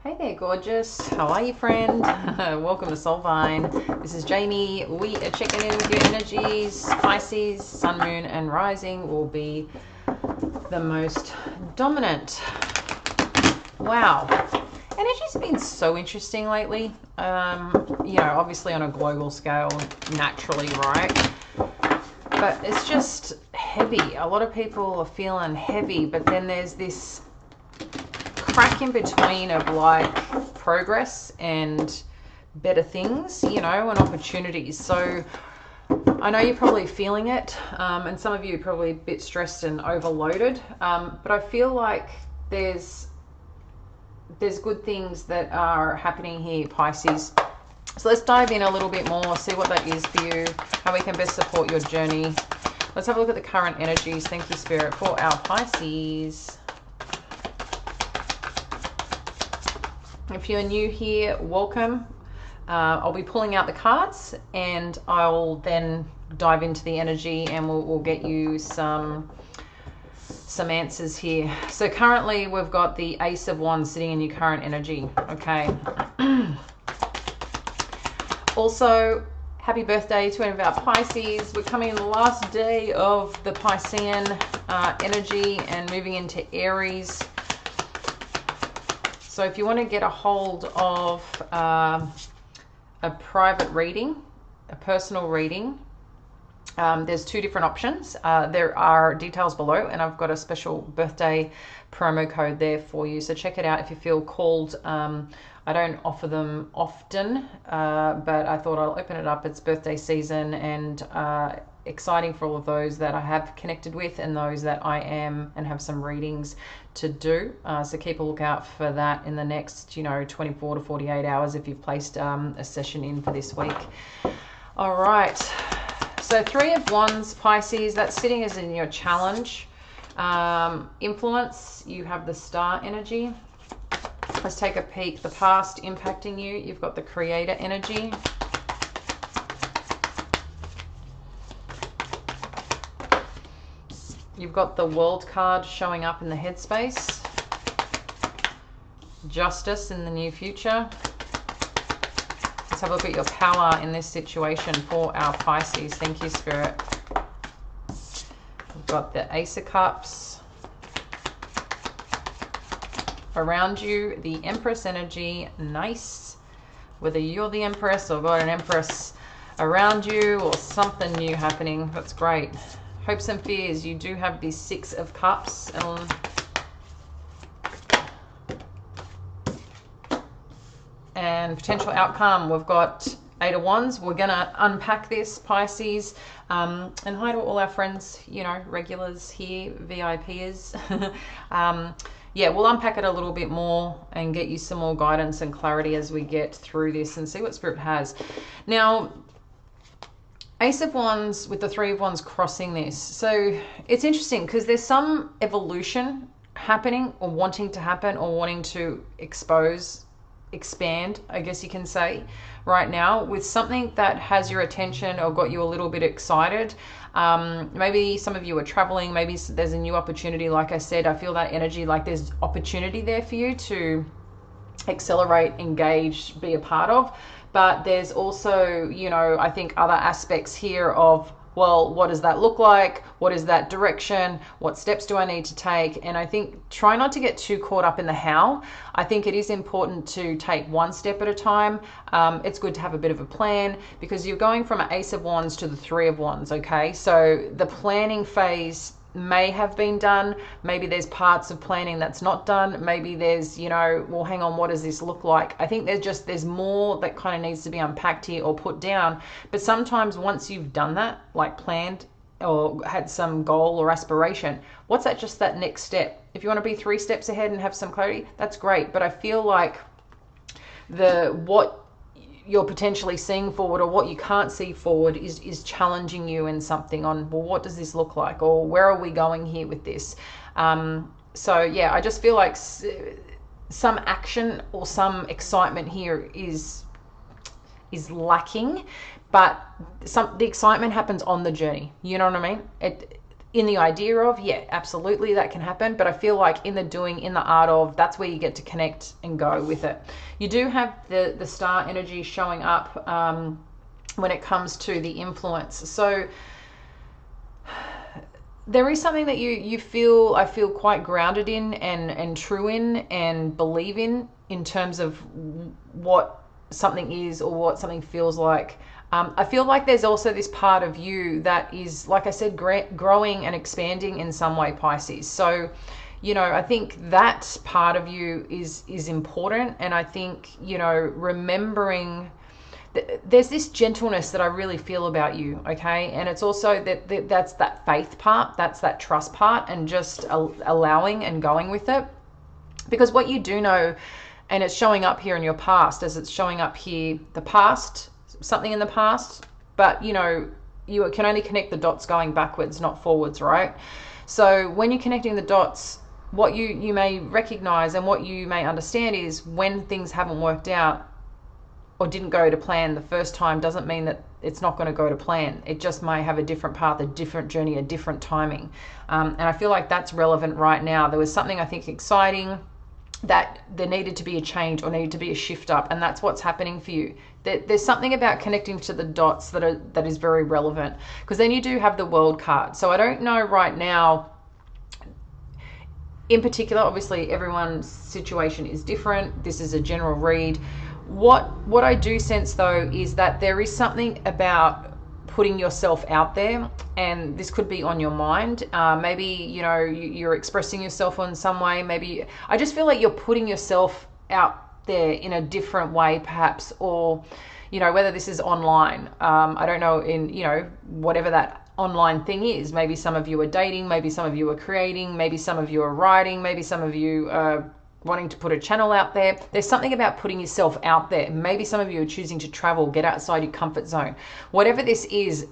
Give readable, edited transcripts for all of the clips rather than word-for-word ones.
Hey there, gorgeous. How are you, friend? Welcome to Soul Vine. This is Jamie. We are checking in with your energies. Pisces, Sun, Moon, and Rising will be the most dominant. Wow. Energy's been so interesting lately. Obviously on a global scale, naturally, right? But it's just heavy. A lot of people are feeling heavy, but then there's this crack in between of like progress and better things, and opportunities. So I know you're probably feeling it, and some of you are probably a bit stressed and overloaded, but I feel like there's good things that are happening here, Pisces. So let's dive in a little bit more, see what that is for you, how we can best support your journey. Let's have a look at the current energies. Thank you, Spirit, for our Pisces. If you're new here, welcome. I'll be pulling out the cards and I'll then dive into the energy and we'll get you some answers here. So currently we've got the Ace of Wands sitting in your current energy. Okay. Also, happy birthday to any of our Pisces. We're coming in the last day of the Piscean energy and moving into Aries. So if you want to get a hold of a private reading, a personal reading, there's two different options. There are details below, and I've got a special birthday promo code there for you. So check it out if you feel called. I don't offer them often, but I thought I'll open it up. It's birthday season, and exciting for all of those that I have connected with and those that I am and have some readings to do. So keep a lookout for that in the next 24 to 48 hours if you've placed a session in for this week. All right, so Three of Wands, Pisces, that's sitting as in your challenge. Influence, you have the Star energy. Let's take a peek. The past impacting you, you've got the Creator energy. You've got the World card showing up in the headspace. Justice in the near future. Let's have a look at your power in this situation for our Pisces. Thank you, Spirit. We've got the Ace of Cups. Around you, the Empress energy. Nice. Whether you're the Empress or got an Empress around you or something new happening, that's great. Hopes and fears, you do have the Six of Cups. And potential outcome, we've got Eight of Wands. We're going to unpack this, Pisces. And hi to all our friends, regulars here, VIPers. Yeah, we'll unpack it a little bit more and get you some more guidance and clarity as we get through this and see what Spirit has. Now, Ace of Wands with the Three of Wands crossing this. So it's interesting because there's some evolution happening or wanting to happen or wanting to expand, I guess you can say, right now with something that has your attention or got you a little bit excited. Maybe some of you are traveling. Maybe there's a new opportunity. Like I said, I feel that energy, like there's opportunity there for you to accelerate, engage, be a part of. But there's also, I think other aspects here of, well, what does that look like? What is that direction? What steps do I need to take? And I think try not to get too caught up in the how. I think it is important to take one step at a time. It's good to have a bit of a plan because you're going from an Ace of Wands to the Three of Wands, okay? So the planning phase may have been done. Maybe there's parts of planning that's not done. Maybe there's, well, hang on, what does this look like? I think there's more that kind of needs to be unpacked here or put down. But sometimes once you've done that, like planned or had some goal or aspiration, what's that, just that next step? If you want to be 3 steps ahead and have some clarity, that's great. But I feel like what you're potentially seeing forward or what you can't see forward is challenging you in something on, well, what does this look like? Or where are we going here with this? So yeah, I just feel like some action or some excitement here is lacking, but the excitement happens on the journey. You know what I mean? in the idea of, yeah, absolutely, that can happen. But I feel like in the doing, in the art of, that's where you get to connect and go with it. You do have the star energy showing up when it comes to the influence. So there is something that you feel, I feel quite grounded in and true in and believe in terms of what something is or what something feels like. I feel like there's also this part of you that is, like I said, growing and expanding in some way, Pisces. So, you know, I think that part of you is important. And I think, you know, remembering there's this gentleness that I really feel about you, okay? And it's also that's that faith part, that's that trust part, and just allowing and going with it. Because what you do know, and it's showing up here in your past, as it's showing up here, the past, something in the past, but you know, you can only connect the dots going backwards, not forwards, right? So when you're connecting the dots, what you may recognize and what you may understand is when things haven't worked out or didn't go to plan the first time doesn't mean that it's not going to go to plan. It just may have a different path, a different journey, a different timing. And I feel like that's relevant right now. There was something I think exciting that there needed to be a change or needed to be a shift up, and that's what's happening for you. There's something about connecting to the dots that is very relevant, because then you do have the World card. So I don't know right now in particular, obviously everyone's situation is different. This is a general read. What I do sense though is that there is something about putting yourself out there, and this could be on your mind. Maybe, you know, you're expressing yourself in some way. Maybe I just feel like you're putting yourself out there in a different way, perhaps, or, you know, whether this is online. I don't know, in, you know, whatever that online thing is. Maybe some of you are dating, maybe some of you are creating, maybe some of you are writing, maybe some of you are wanting to put a channel out there. There's something about putting yourself out there. Maybe some of you are choosing to travel, get outside your comfort zone. Whatever this is,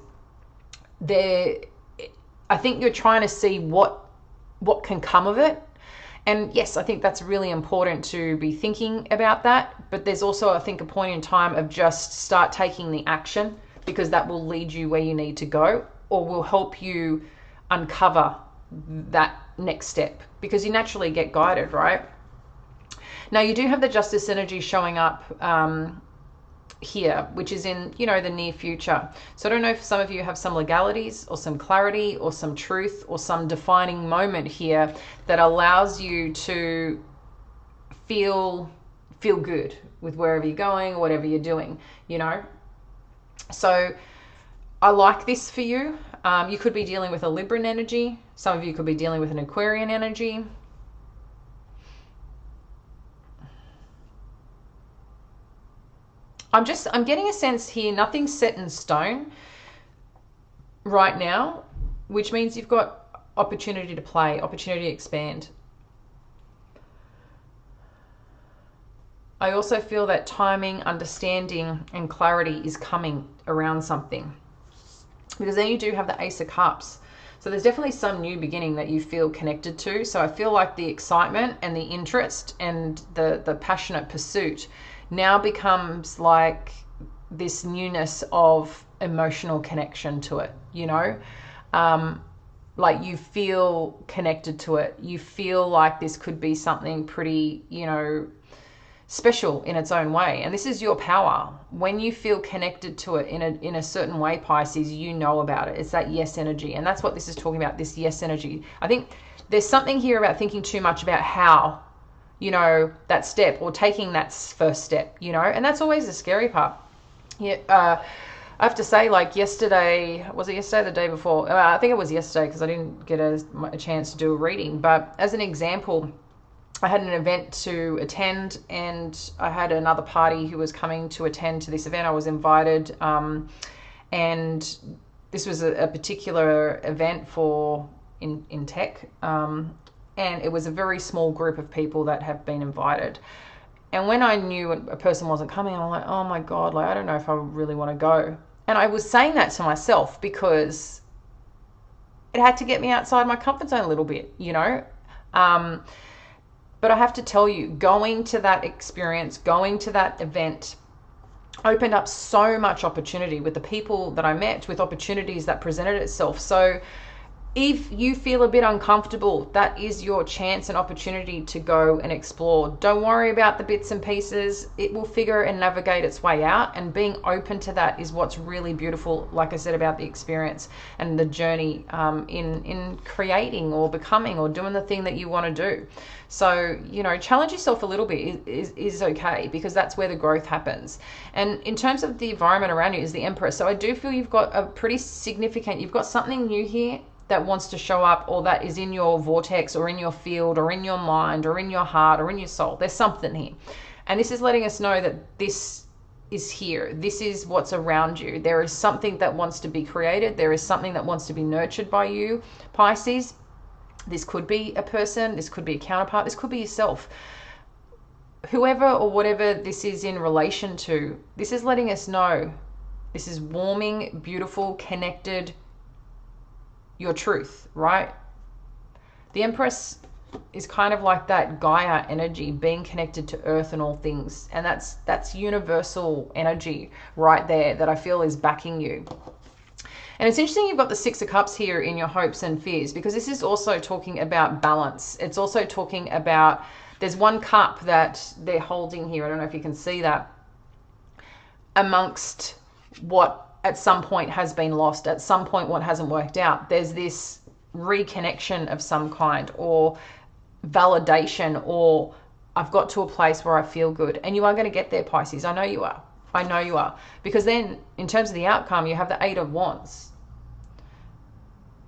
I think you're trying to see what can come of it. And yes, I think that's really important to be thinking about that. But there's also, I think, a point in time of just start taking the action, because that will lead you where you need to go, or will help you uncover that next step, because you naturally get guided, right? Now you do have the Justice energy showing up here, which is in, you know, the near future. So I don't know if some of you have some legalities or some clarity or some truth or some defining moment here that allows you to feel good with wherever you're going or whatever you're doing, you know. So I like this for you. You could be dealing with a Libran energy. Some of you could be dealing with an Aquarian energy. I'm getting a sense here, nothing's set in stone right now, which means you've got opportunity to play, opportunity to expand. I also feel that timing, understanding, and clarity is coming around something, because then you do have the Ace of Cups. So there's definitely some new beginning that you feel connected to. So I feel like the excitement and the interest and the passionate pursuit now becomes like this newness of emotional connection to it, you know? Like you feel connected to it. You feel like this could be something pretty, you know, special in its own way. And this is your power. When you feel connected to it in a certain way, Pisces, you know about it. It's that yes energy. And that's what this is talking about, this yes energy. I think there's something here about thinking too much about how, you know, that step, or taking that first step, you know, and that's always the scary part. Yeah, I have to say, like yesterday, was it yesterday or the day before? I think it was yesterday, because I didn't get a chance to do a reading. But as an example, I had an event to attend, and I had another party who was coming to attend to this event. I was invited, and this was a particular event for in tech. And it was a very small group of people that have been invited. And when I knew a person wasn't coming, I'm like, oh my God, like, I don't know if I really want to go. And I was saying that to myself because it had to get me outside my comfort zone a little bit, you know. But I have to tell you, going to that experience, going to that event opened up so much opportunity with the people that I met, with opportunities that presented itself. So If you feel a bit uncomfortable, that is your chance and opportunity to go and explore. Don't worry about the bits and pieces. It will figure and navigate its way out, and being open to that is what's really beautiful, like I said, about the experience and the journey in creating or becoming or doing the thing that you want to do. So, you know, challenge yourself a little bit is okay, because that's where the growth happens. And in terms of the environment around you is the Empress. So I do feel you've got a pretty significant, you've got something new here that wants to show up, or that is in your vortex or in your field or in your mind or in your heart or in your soul. There's something here. And this is letting us know that this is here. This is what's around you. There is something that wants to be created. There is something that wants to be nurtured by you, Pisces. This could be a person. This could be a counterpart. This could be yourself. Whoever or whatever this is in relation to, this is letting us know this is warming, beautiful, connected, your truth, right? The Empress is kind of like that Gaia energy, being connected to earth and all things. And that's universal energy right there that I feel is backing you. And it's interesting you've got the Six of Cups here in your hopes and fears, because this is also talking about balance. It's also talking about, there's one cup that they're holding here. I don't know if you can see that, amongst what at some point has been lost, at some point what hasn't worked out. There's this reconnection of some kind, or validation, or I've got to a place where I feel good. And you are going to get there, Pisces. I know you are. I know you are. Because then in terms of the outcome, you have the Eight of Wands.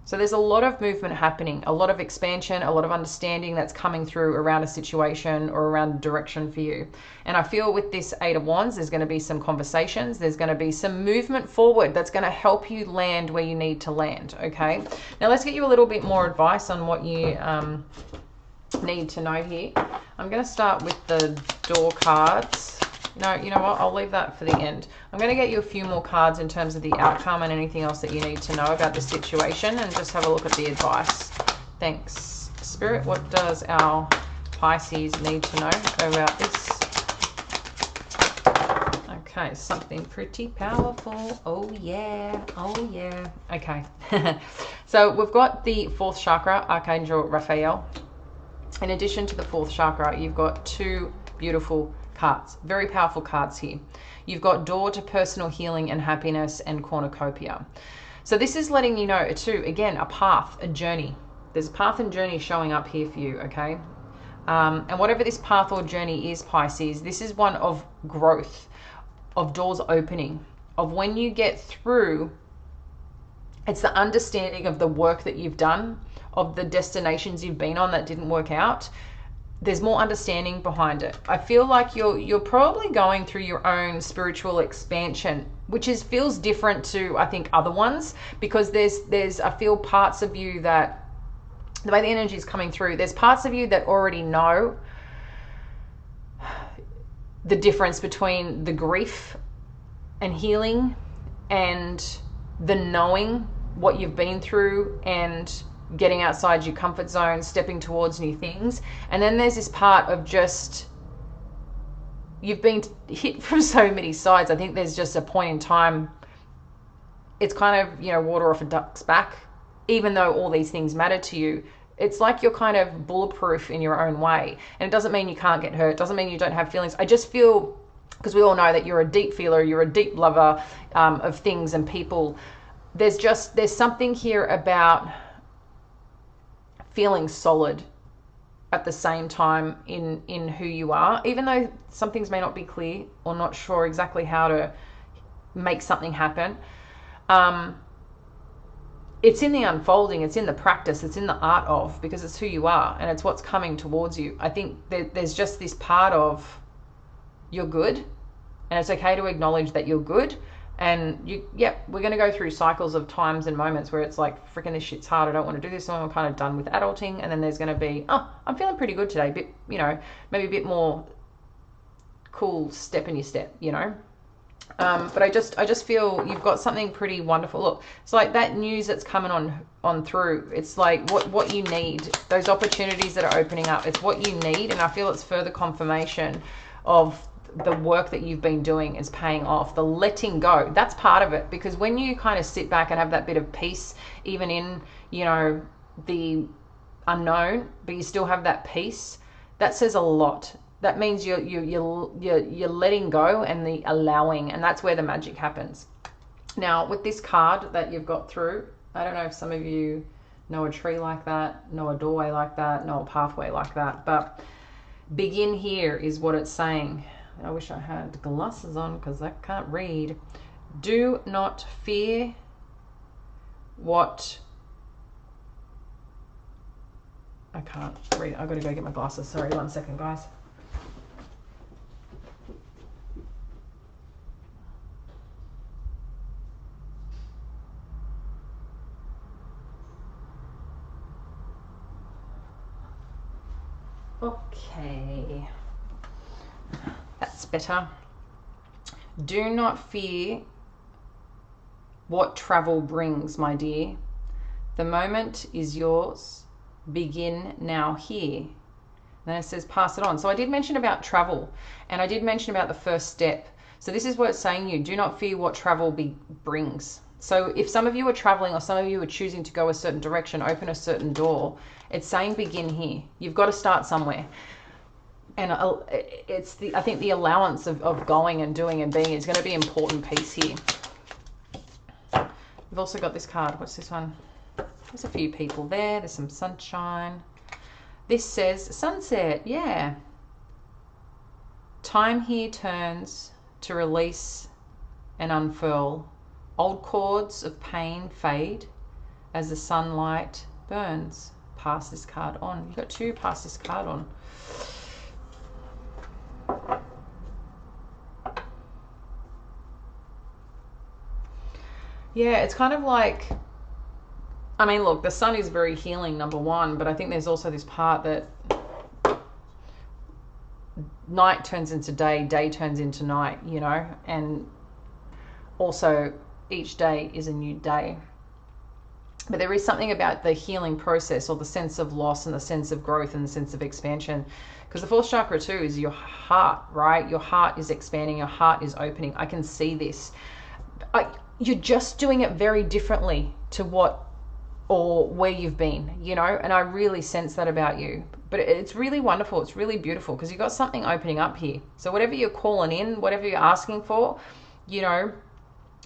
So there's a lot of movement happening, a lot of expansion, a lot of understanding that's coming through around a situation or around direction for you. And I feel with this Eight of Wands, there's going to be some conversations. There's going to be some movement forward that's going to help you land where you need to land. Okay. Now let's get you a little bit more advice on what you need to know here. I'm going to start with the Door cards. No, you know what? I'll leave that for the end. I'm going to get you a few more cards in terms of the outcome and anything else that you need to know about the situation, and just have a look at the advice. Thanks, Spirit. What does our Pisces need to know about this? Okay, something pretty powerful. Oh, yeah. Oh, yeah. Okay. So we've got the fourth chakra, Archangel Raphael. In addition to the fourth chakra, you've got two beautiful cards, very powerful cards here. You've got Door to personal healing and happiness, and cornucopia. So this is letting you know too, again, a path, a journey. There's a path and journey showing up here for you, okay? And whatever this path or journey is, Pisces, this is one of growth, of doors opening, of when you get through. It's the understanding of the work that you've done, of the destinations you've been on that didn't work out. There's more understanding behind it. I feel like you're probably going through your own spiritual expansion, which feels different to, I think, other ones, because there's I feel parts of you that, the way the energy is coming through, there's parts of you that already know the difference between the grief and healing and the knowing what you've been through and getting outside your comfort zone, stepping towards new things. And then there's this part of just, you've been hit from so many sides. I think there's just a point in time, it's kind of, you know, water off a duck's back. Even though all these things matter to you, it's like you're kind of bulletproof in your own way. And it doesn't mean you can't get hurt. Doesn't mean you don't have feelings. I just feel, because we all know that you're a deep feeler, you're a deep lover of things and people. There's something here about feeling solid at the same time in who you are, even though some things may not be clear or not sure exactly how to make something happen. It's in the unfolding, it's in the practice, it's in the art of, because it's who you are and it's what's coming towards you. I think there's just this part of, you're good, and it's okay to acknowledge that you're good. And we're going to go through cycles of times and moments where it's like, freaking this shit's hard, I don't want to do this, so I'm kind of done with adulting. And then there's going to be, oh, I'm feeling pretty good today, bit, you know, maybe a bit more cool step in your step, you know. But I just feel you've got something pretty wonderful. Look, it's like that news that's coming on through. It's like what you need, those opportunities that are opening up. It's what you need, and I feel it's further confirmation of the work that you've been doing is paying off. The letting go, that's part of it, because when you kind of sit back and have that bit of peace, even in you know, the unknown, but you still have that peace. That says a lot. That means you're letting go and the allowing, and that's where the magic happens. Now, with this card that you've got through, I don't know if some of you know a tree like that, know a doorway like that, know a pathway like that, but begin here is what it's saying. I wish I had glasses on because I can't read. Do not fear what... I can't read. I've got to go get my glasses. Sorry, 1 second, guys. Okay, that's better. Do not fear what travel brings, my dear. The moment is yours. Begin now here. Then it says pass it on. So I did mention about travel, and I did mention about the first step. So this is what it's saying you. Do not fear what travel brings. So if some of you are traveling or some of you are choosing to go a certain direction, open a certain door, it's saying begin here. You've got to start somewhere. And it's I think the allowance of going and doing and being is going to be an important piece here. We've also got this card. What's this one? There's a few people there. There's some sunshine. This says sunset. Yeah. Time here turns to release and unfurl. Old cords of pain fade as the sunlight burns. Pass this card on. You've got to pass this card on. Yeah, it's kind of like, I mean, look, the sun is very healing, number one, but I think there's also this part that night turns into day, day turns into night, you know, and also each day is a new day. But there is something about the healing process, or the sense of loss and the sense of growth and the sense of expansion. Because the fourth chakra too is your heart, right? Your heart is expanding, your heart is opening. I can see this. You're just doing it very differently to what or where you've been, you know, and I really sense that about you. But it's really wonderful. It's really beautiful because you've got something opening up here. So whatever you're calling in, whatever you're asking for, you know,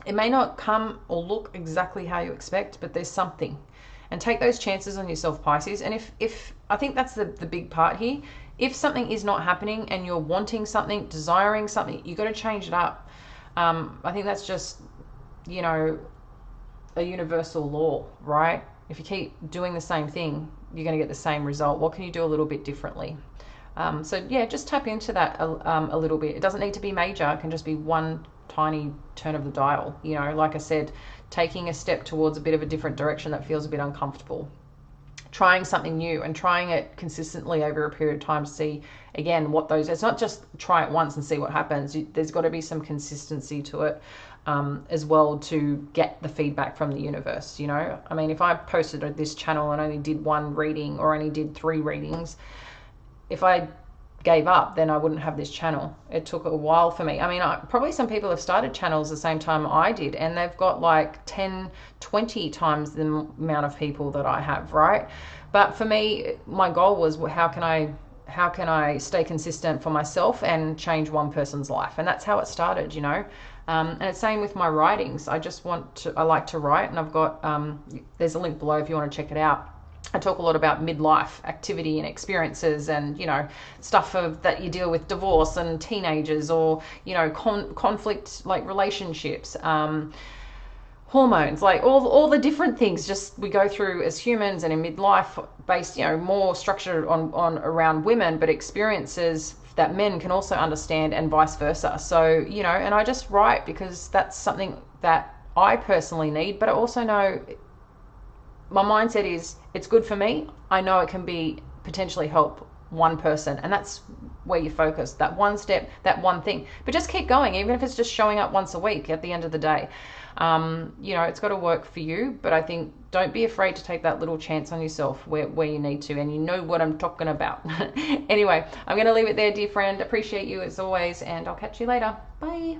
it may not come or look exactly how you expect, but there's something. And take those chances on yourself, Pisces. And if I think that's the big part here. If something is not happening and you're wanting something, desiring something, you've got to change it up. I think that's just, you know, a universal law, right? If you keep doing the same thing, you're going to get the same result. What can you do a little bit differently? So yeah, just tap into that a little bit. It doesn't need to be major. It can just be one tiny turn of the dial. You know, like I said, taking a step towards a bit of a different direction that feels a bit uncomfortable. Trying something new and trying it consistently over a period of time to see, again, what those... It's not just try it once and see what happens. There's got to be some consistency to it as well to get the feedback from the universe, you know? I mean, if I posted this channel and only did one reading or only did 3 readings, if I gave up, then I wouldn't have this channel. It took a while for me. I mean, probably some people have started channels the same time I did, and they've got like 10, 20 times the amount of people that I have, right? But for me, my goal was how can I stay consistent for myself and change one person's life? And that's how it started, you know? And it's same with my writings. I like to write, and I've got, there's a link below if you want to check it out. I talk a lot about midlife activity and experiences and, you know, stuff that you deal with divorce and teenagers, or, you know, conflict, like relationships, hormones, like all the different things just we go through as humans, and in midlife based, you know, more structured on around women, but experiences that men can also understand, and vice versa. So, you know, and I just write because that's something that I personally need, but I also know my mindset is it's good for me. I know it can be potentially help one person, and that's where you focus, that one step, that one thing. But just keep going, even if it's just showing up once a week at the end of the day. You know, it's got to work for you, but I think don't be afraid to take that little chance on yourself where you need to, and you know what I'm talking about. Anyway, I'm going to leave it there, dear friend. Appreciate you as always, and I'll catch you later. Bye.